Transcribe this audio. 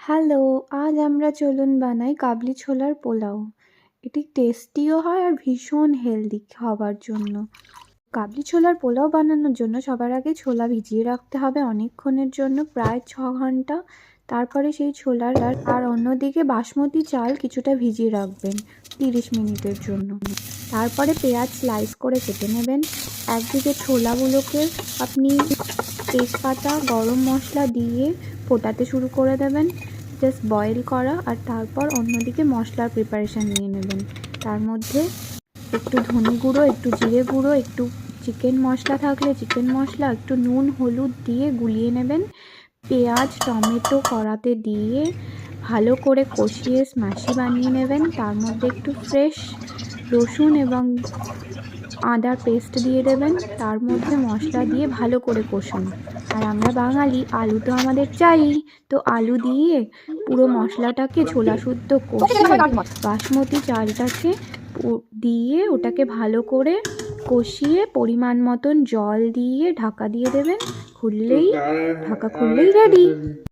Hello, আজ আমরা চলুন বানাই কাবলি ছোলার পোলাও। এটি টেস্টিও হয় আর ভীষণ হেলদি খাবার জন্য। কাবলি ছোলার পোলাও বানানোর জন্য সবার আগে ছোলা ভিজিয়ে রাখতে হবে অনেকক্ষণের জন্য, প্রায় 6 ঘন্টা। তারপরে সেই ছোলার আর অন্যদিকে বাসমতি চাল কিছুটা ভিজিয়ে রাখবেন 30 মিনিটের জন্য। তারপরে পেঁয়াজ স্লাইস করে কেটে নেবেন। একদিকে ছোলাগুলোকে আপনি তেজপাতা গরম মশলা দিয়ে ফোটাতে শুরু করে দেবেন, জাস্ট বয়েল করা। আর তারপর অন্যদিকে মশলার প্রিপারেশান নিয়ে নেবেন। তার মধ্যে একটু ধনে গুঁড়ো, একটু জিরে গুঁড়ো, একটু চিকেন মশলা থাকলে চিকেন মশলা, একটু নুন হলুদ দিয়ে গুলিয়ে নেবেন। পেঁয়াজ টমেটো কড়াতে দিয়ে ভালো করে কষিয়ে স্ম্যাশি বানিয়ে নেবেন। তার মধ্যে একটু ফ্রেশ রসুন এবং আদার পেস্ট দিয়ে দেবেন। তার মধ্যে মশলা দিয়ে ভালো করে কষুন। আর আমরা বাঙালি, আলু তো আমাদের চাই, তো আলু দিয়ে পুরো মশলাটাকে ছোলা শুদ্ধ কষিয়ে বাসমতি চালটাকে দিয়ে ওটাকে ভালো করে কষিয়ে পরিমাণ মতন জল দিয়ে ঢাকা দিয়ে দেবেন। ঢাকা খুললেই রেডি।